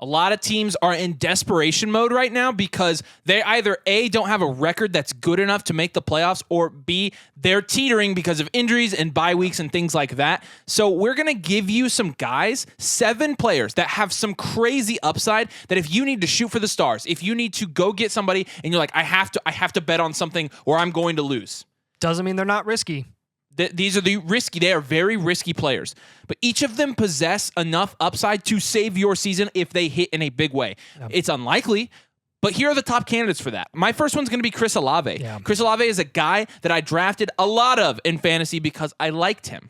A lot of teams are in desperation mode right now because they either A, don't have a record that's good enough to make the playoffs, or B, they're teetering because of injuries and bye weeks and things like that. So we're going to give you some guys, 7 players that have some crazy upside that if you need to shoot for the stars, if you need to go get somebody and you're like, I have to bet on something or I'm going to lose. Doesn't mean they're not risky. These are they are very risky players, but each of them possess enough upside to save your season if they hit in a big way. Yep. It's unlikely, but here are the top candidates for that. My first one's going to be Chris Olave. Yeah. Chris Olave is a guy that I drafted a lot of in fantasy because I liked him.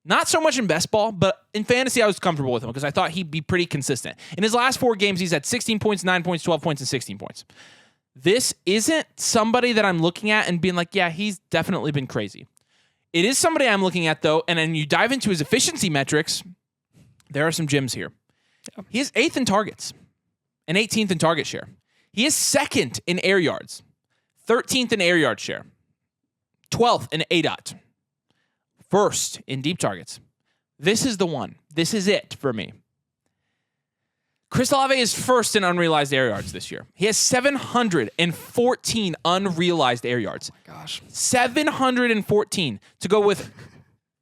Not so much in best ball, but in fantasy I was comfortable with him because I thought he'd be pretty consistent. In his last 4 games, he's had 16 points, 9 points, 12 points, and 16 points. This isn't somebody that I'm looking at and being like, yeah, he's definitely been crazy. It is somebody I'm looking at, though, and then you dive into his efficiency metrics, there are some gems here. Yeah. He is 8th in targets and 18th in target share. He is 2nd in air yards, 13th in air yard share, 12th in ADOT, 1st in deep targets. This is the one. This is it for me. Chris Olave is 1st in unrealized air yards this year. He has 714 unrealized air yards. Oh my gosh. 714 to go with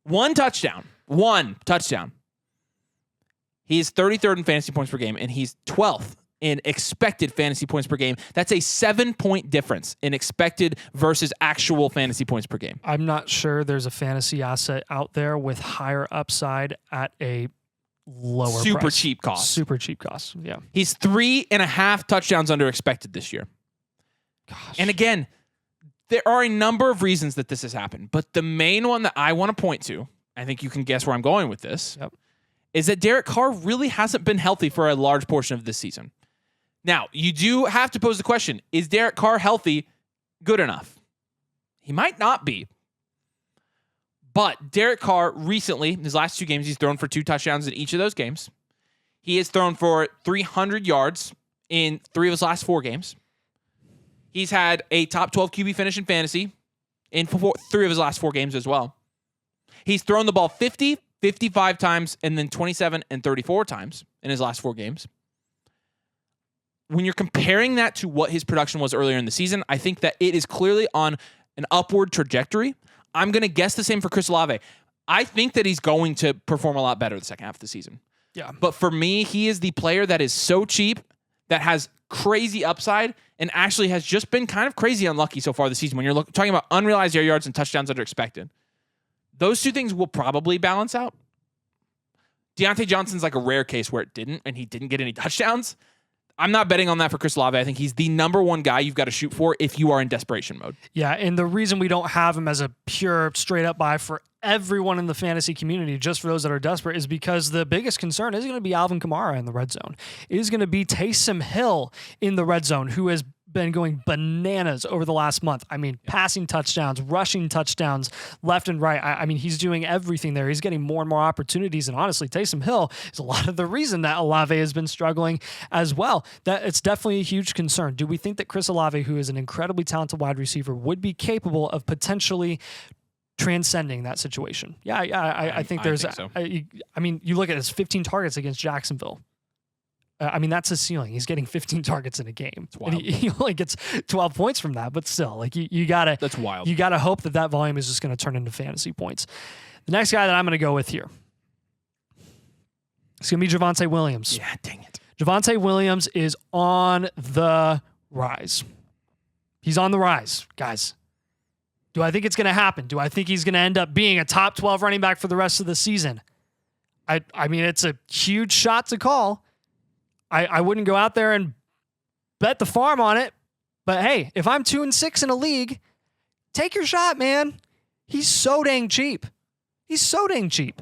1 touchdown. 1 touchdown. He is 33rd in fantasy points per game, and he's 12th in expected fantasy points per game. That's a 7-point difference in expected versus actual fantasy points per game. I'm not sure there's a fantasy asset out there with higher upside at a lower super price. cheap cost. Super cheap cost. Yeah. He's 3.5 touchdowns under expected this year. Gosh. And again, there are a number of reasons that this has happened, but the main one that I want to point to, I think you can guess where I'm going with this, is that Derek Carr really hasn't been healthy for a large portion of this season. Now, you do have to pose the question, is Derek Carr healthy good enough? He might not be. But Derek Carr recently, in his last 2 games, he's thrown for 2 touchdowns in each of those games. He has thrown for 300 yards in 3 of his last 4 games. He's had a top 12 QB finish in fantasy in 3 of his last 4 games as well. He's thrown the ball 50, 55 times, and then 27 and 34 times in his last 4 games. When you're comparing that to what his production was earlier in the season, I think that it is clearly on an upward trajectory. I'm going to guess the same for Chris Olave. I think that he's going to perform a lot better the second half of the season. Yeah. But for me, he is the player that is so cheap, that has crazy upside, and actually has just been kind of crazy unlucky so far this season. When you're talking about unrealized air yards and touchdowns under expected, those 2 things will probably balance out. Deontay Johnson's like a rare case where it didn't, and he didn't get any touchdowns. I'm not betting on that for Chris Olave. I think he's the number 1 guy you've got to shoot for if you are in desperation mode. Yeah, and the reason we don't have him as a pure straight up buy for everyone in the fantasy community, just for those that are desperate, is because the biggest concern is going to be Alvin Kamara in the red zone. It is going to be Taysom Hill in the red zone, who has been going bananas over the last month. I mean, passing touchdowns, rushing touchdowns, left and right. I mean, he's doing everything there. He's getting more and more opportunities. And honestly, Taysom Hill is a lot of the reason that Olave has been struggling as well. That it's definitely a huge concern. Do we think that Chris Olave, who is an incredibly talented wide receiver, would be capable of potentially transcending that situation? Yeah, I think there's. I think so. I mean, you look at his 15 targets against Jacksonville. I mean, that's his ceiling. He's getting 15 targets in a game. And he only gets 12 points from that, but still, like you gotta. That's wild. You gotta hope that volume is just going to turn into fantasy points. The next guy that I'm going to go with here, it's going to be Javante Williams. Yeah, dang it. Javante Williams is on the rise. He's on the rise, guys. Do I think it's going to happen? Do I think he's going to end up being a top 12 running back for the rest of the season? I mean, it's a huge shot to call. I wouldn't go out there and bet the farm on it. But hey, if I'm 2-6 in a league, take your shot, man. He's so dang cheap. He's so dang cheap.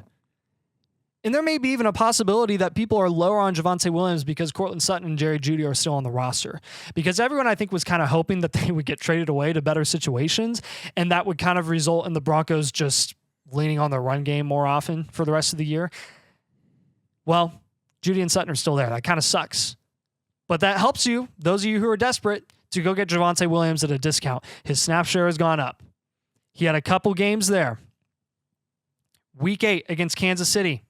And there may be even a possibility that people are lower on Javante Williams because Cortland Sutton and Jerry Jeudy are still on the roster. Because everyone, I think, was kind of hoping that they would get traded away to better situations, and that would kind of result in the Broncos just leaning on their run game more often for the rest of the year. Well, Jeudy and Sutton are still there. That kind of sucks. But that helps you, those of you who are desperate, to go get Javante Williams at a discount. His snap share has gone up. He had a couple games there. Week 8 against Kansas City.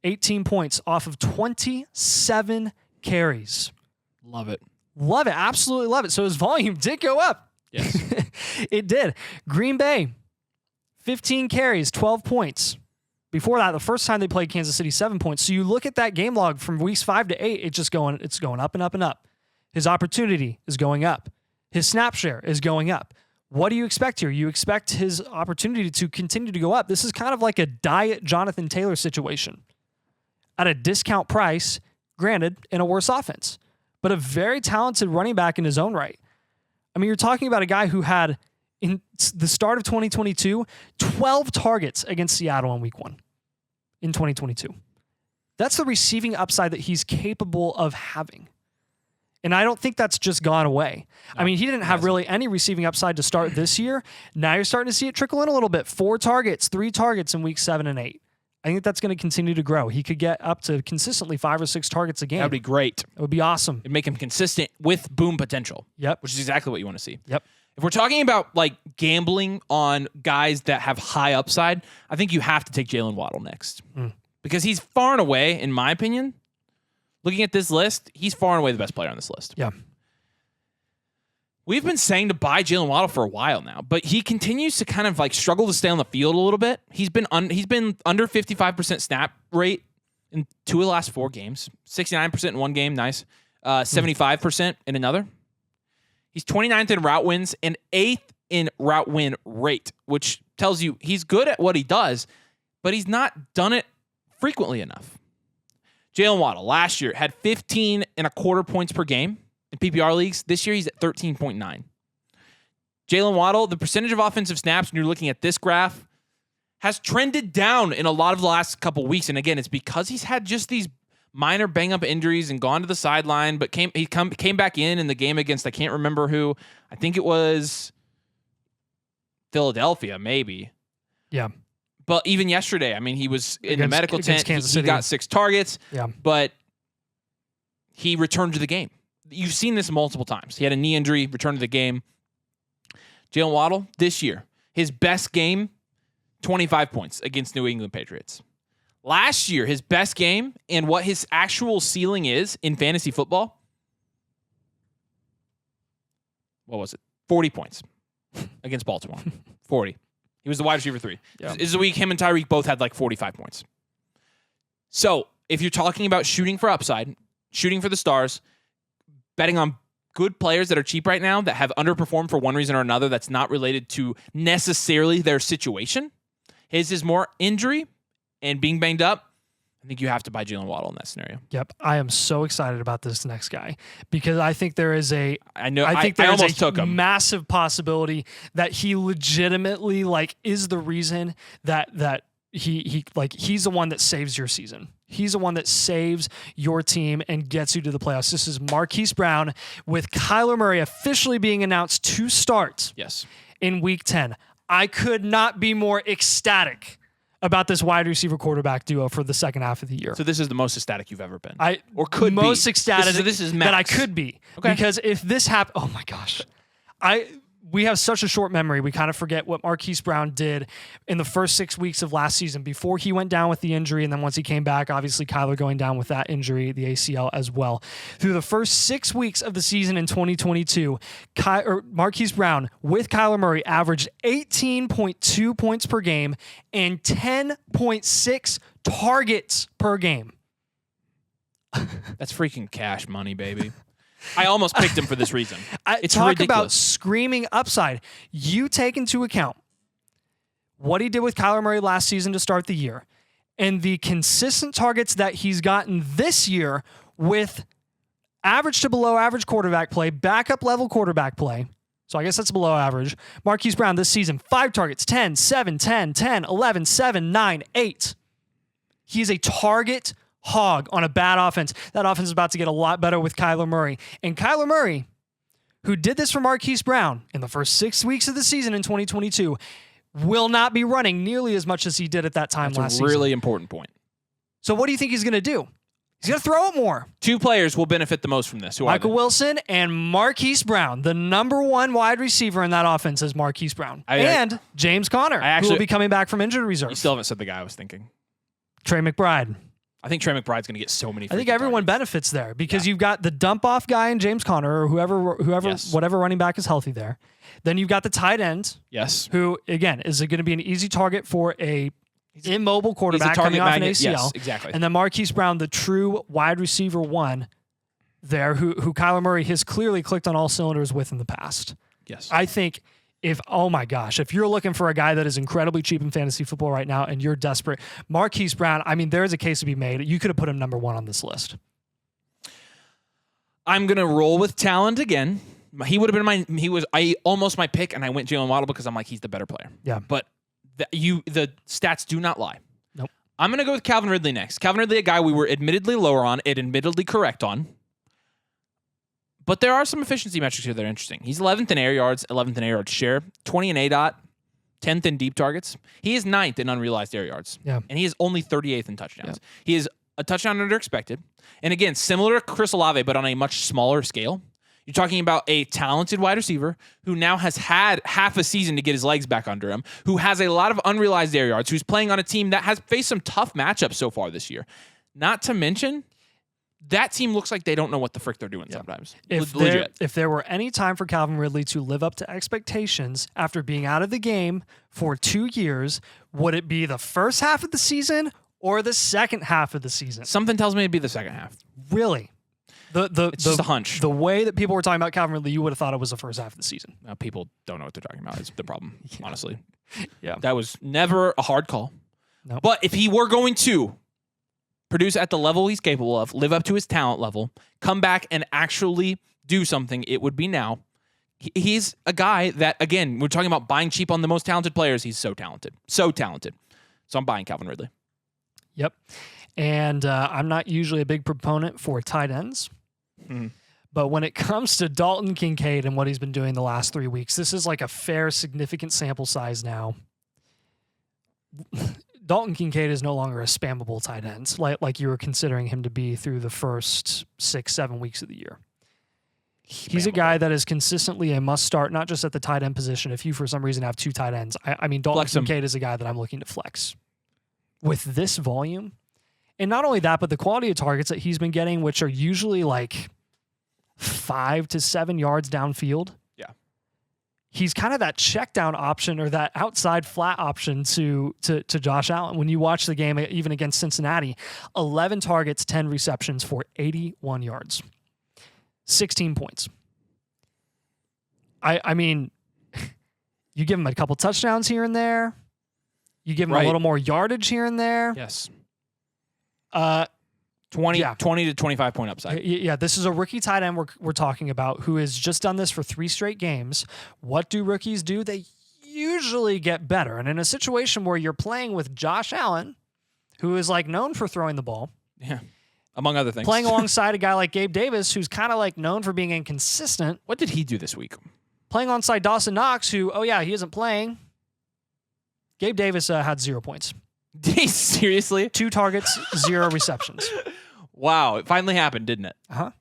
18 points off of 27 carries. Love it. Love it. Absolutely love it. So his volume did go up. Yes. It did. Green Bay, 15 carries, 12 points. Before that, the first time they played Kansas City, 7 points. So you look at that game log from weeks 5 to 8, it's going up and up and up. His opportunity is going up. His snap share is going up. What do you expect here? You expect his opportunity to continue to go up. This is kind of like a diet Jonathan Taylor situation. At a discount price, granted, in a worse offense, but a very talented running back in his own right. I mean, you're talking about a guy who had, in the start of 2022, 12 targets against Seattle in week 1 in 2022. That's the receiving upside that he's capable of having. And I don't think that's just gone away. No, I mean, he didn't have really any receiving upside to start this year. Now you're starting to see it trickle in a little bit. 4 targets, 3 targets in week 7 and 8. I think that's going to continue to grow. He could get up to consistently 5 or 6 targets a game. That would be great. It would be awesome. It'd make him consistent with boom potential. Yep. Which is exactly what you want to see. Yep. If we're talking about like gambling on guys that have high upside, I think you have to take Jaylen Waddle next. Because he's far and away, in my opinion, looking at this list, he's far and away the best player on this list. Yeah. We've been saying to buy Jaylen Waddle for a while now, but he continues to kind of like struggle to stay on the field a little bit. He's been under 55% snap rate in 2 of the last 4 games, 69% in one game, nice, 75% in another. He's 29th in route wins and 8th in route win rate, which tells you he's good at what he does, but he's not done it frequently enough. Jaylen Waddle last year had 15.25 points per game in PPR leagues. This year he's at 13.9. Jaylen Waddle, the percentage of offensive snaps when you're looking at this graph, has trended down in a lot of the last couple weeks. And again, it's because he's had just these minor bang-up injuries and gone to the sideline, but came back in the game against, I can't remember who. I think it was Philadelphia, maybe. Yeah. But even yesterday, I mean, he was in the medical tent. He got 6 targets, but he returned to the game. You've seen this multiple times. He had a knee injury, returned to the game. Jaylen Waddle, this year, his best game, 25 points against New England Patriots. Last year, his best game and what his actual ceiling is in fantasy football, what was it? 40 points against Baltimore. 40. He was the wide receiver 3. Yeah. This is the week him and Tyreek both had like 45 points. So if you're talking about shooting for upside, shooting for the stars, betting on good players that are cheap right now that have underperformed for one reason or another that's not related to necessarily their situation, his is more injury and being banged up, I think you have to buy Jaylen Waddle in that scenario. Yep. I am so excited about this next guy because I think there is a massive possibility that he legitimately is the reason that he's the one that saves your season. He's the one that saves your team and gets you to the playoffs. This is Marquise Brown with Kyler Murray officially being announced to start in week 10. I could not be more ecstatic about this wide receiver quarterback duo for the second half of the year. So this is the most ecstatic you've ever been. Most ecstatic this is that I could be. Okay. Because if this happened, oh my gosh. We have such a short memory. We kind of forget what Marquise Brown did in the first 6 weeks of last season before he went down with the injury. And then once he came back, obviously Kyler going down with that injury, the ACL as well. Through the first 6 weeks of the season in 2022, Marquise Brown with Kyler Murray averaged 18.2 points per game and 10.6 targets per game. That's freaking cash money, baby. I almost picked him for this reason. It's talk ridiculous. About screaming upside. You take into account what he did with Kyler Murray last season to start the year and the consistent targets that he's gotten this year with average to below average quarterback play, backup level quarterback play. So I guess that's below average. Marquise Brown this season, 5 targets, 10, 7, 10, 10, 11, 7, 9, 8. He is a target hog on a bad offense. That offense is about to get a lot better with Kyler Murray. And Kyler Murray, who did this for Marquise Brown in the first 6 weeks of the season in 2022, will not be running nearly as much as he did at that time last season. That's a really important point. So what do you think he's going to do? He's going to throw it more. 2 players will benefit the most from this. Michael Wilson and Marquise Brown. The number 1 wide receiver in that offense is Marquise Brown. And James Conner, who will be coming back from injured reserve. You still haven't said the guy I was thinking. Trey McBride. I think Trey McBride's going to get so many. I think everyone benefits there because you've got the dump off guy in James Conner or whoever, whatever running back is healthy there. Then you've got the tight end. Yes. Who, again, is going to be an easy target for a immobile quarterback coming off an ACL. Yes, exactly. And then Marquise Brown, the true wide receiver one there, who Kyler Murray has clearly clicked on all cylinders with in the past. Yes. I think oh my gosh, if you're looking for a guy that is incredibly cheap in fantasy football right now and you're desperate, Marquise Brown, I mean, there's a case to be made. You could have put him number 1 on this list. I'm going to roll with talent again. He would have been almost my pick, and I went Jaylen Waddle because I'm like, he's the better player. Yeah. But the stats do not lie. Nope. I'm going to go with Calvin Ridley next. Calvin Ridley, a guy we were admittedly lower on, admittedly correct on. But there are some efficiency metrics here that are interesting. He's 11th in air yards, 11th in air yards share, 20 in ADOT, 10th in deep targets. He is 9th in unrealized air yards. Yeah. And he is only 38th in touchdowns. Yeah. He is a touchdown under expected. And again, similar to Chris Olave, but on a much smaller scale. You're talking about a talented wide receiver who now has had half a season to get his legs back under him, who has a lot of unrealized air yards, who's playing on a team that has faced some tough matchups so far this year. Not to mention, that team looks like they don't know what the frick they're doing sometimes. If there were any time for Calvin Ridley to live up to expectations after being out of the game for 2 years, would it be the first half of the season or the second half of the season? Something tells me it'd be the second half. Really? It's just a hunch. The way that people were talking about Calvin Ridley, you would have thought it was the first half of the season. People don't know what they're talking about. Is the problem, honestly. Yeah. That was never a hard call. Nope. But if he were going to produce at the level he's capable of, live up to his talent level, come back and actually do something, it would be now. He's a guy that, again, we're talking about buying cheap on the most talented players. He's so talented. So talented. So I'm buying Calvin Ridley. Yep. And I'm not usually a big proponent for tight ends. Mm-hmm. But when it comes to Dalton Kade and what he's been doing the last 3 weeks, this is like a fair, significant sample size now. Dalton Kade is no longer a spammable tight end, like you were considering him to be through the first 6-7 weeks of the year. He's a guy that is consistently a must start, not just at the tight end position. If you, for some reason, have 2 tight ends, I mean, Dalton Kade is a guy that I'm looking to flex. With this volume, and not only that, but the quality of targets that he's been getting, which are usually like 5 to 7 yards downfield. Yeah. He's kind of that check down option or that outside flat option to Josh Allen. When you watch the game, even against Cincinnati, 11 targets, 10 receptions for 81 yards, 16 points. I mean, you give him a couple touchdowns here and there. You give him a little more yardage here and there. Yes. 20 to 25 point upside. Yeah, this is a rookie tight end we're talking about who has just done this for 3 straight games. What do rookies do? They usually get better. And in a situation where you're playing with Josh Allen, who is like known for throwing the ball. Yeah. Among other things. Playing alongside a guy like Gabe Davis, who's kind of like known for being inconsistent. What did he do this week? Playing alongside Dawson Knox, who, he isn't playing. Gabe Davis had 0 points. Seriously? 2 targets, 0 receptions. Wow, it finally happened, didn't it? Uh-huh.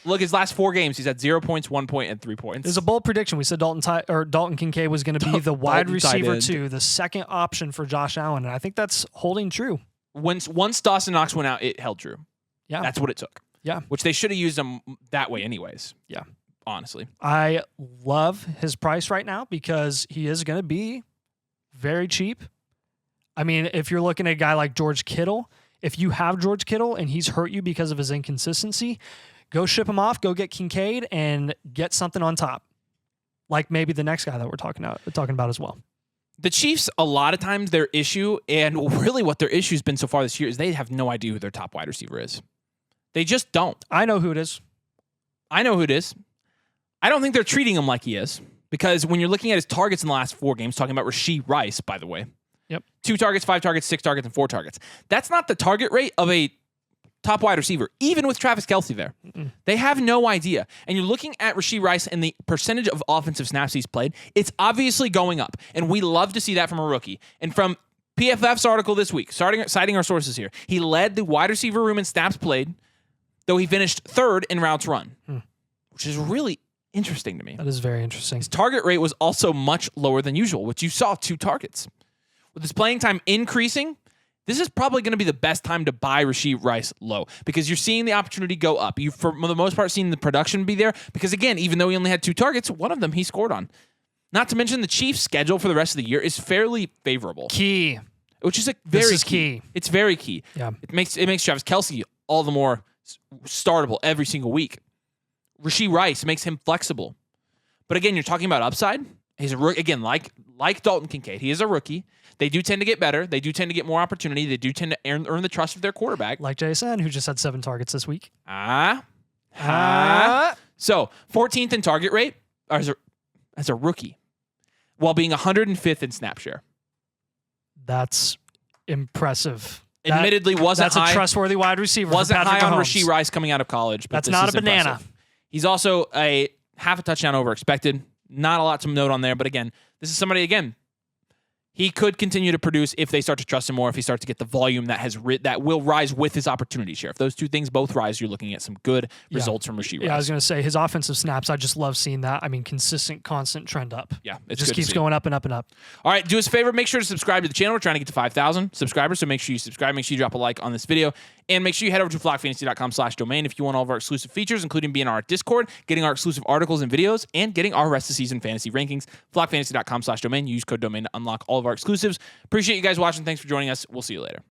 Look, his last 4 games, he's had 0 points, 1 point, and 3 points. There's a bold prediction. We said Dalton Kade was going to be the wide receiver 2, the second option for Josh Allen, and I think that's holding true. Once Dawson Knox went out, it held true. Yeah. That's what it took. Yeah. Which they should have used him that way anyways. Yeah. Honestly. I love his price right now because he is going to be very cheap. I mean, if you're looking at a guy like George Kittle, if you have George Kittle and he's hurt you because of his inconsistency, go ship him off, go get Kincaid, and get something on top. Like maybe the next guy that we're talking about as well. The Chiefs, a lot of times their issue, and really what their issue has been so far this year, is they have no idea who their top wide receiver is. They just don't. I know who it is. I know who it is. I don't think they're treating him like he is. Because when you're looking at his targets in the last 4 games, talking about Rasheed Rice, by the way. Yep. 2 targets, 5 targets, 6 targets, and 4 targets. That's not the target rate of a top wide receiver, even with Travis Kelce there. Mm-mm. They have no idea. And you're looking at Rasheed Rice and the percentage of offensive snaps he's played, it's obviously going up. And we love to see that from a rookie. And from PFF's article this week, citing our sources here, he led the wide receiver room in snaps played, though he finished 3rd in routes run, which is really interesting to me. That is very interesting. His target rate was also much lower than usual, which you saw 2 targets. With his playing time increasing, this is probably going to be the best time to buy Rasheed Rice low because you're seeing the opportunity go up. You, for the most part, seeing the production be there because, again, even though he only had 2 targets, one of them he scored on. Not to mention the Chiefs' schedule for the rest of the year is fairly favorable. Key. Which is very This is key. It's very key. Yeah. It makes Travis Kelce all the more startable every single week. Rasheed Rice makes him flexible. But again, you're talking about upside. He's a rookie. Again, like Dalton Kade, he is a rookie. They do tend to get better. They do tend to get more opportunity. They do tend to earn the trust of their quarterback. Like Jason, who just had 7 targets this week. So 14th in target rate as a rookie, while being 105th in snap share. That's impressive. Admittedly, wasn't that's high. a trustworthy wide receiver. Wasn't for Patrick high on Mahomes. Rasheed Rice coming out of college. But That's this not is a banana. impressive. He's also a half a touchdown over expected. Not a lot to note on there, but again, this is somebody, again, he could continue to produce if they start to trust him more, if he starts to get the volume that will rise with his opportunity share. If those two things both rise, you're looking at some good results from Rasheed Rice. Yeah, I was going to say his offensive snaps, I just love seeing that. I mean, consistent, constant trend up. Yeah, it just keeps going up and up and up. All right, do us a favor. Make sure to subscribe to the channel. We're trying to get to 5,000 subscribers, so make sure you subscribe. Make sure you drop a like on this video. And make sure you head over to flockfantasy.com/domain if you want all of our exclusive features, including being on our Discord, getting our exclusive articles and videos, and getting our rest of season fantasy rankings. Flockfantasy.com/domain. Use code domain to unlock all of our exclusives. Appreciate you guys watching. Thanks for joining us. We'll see you later.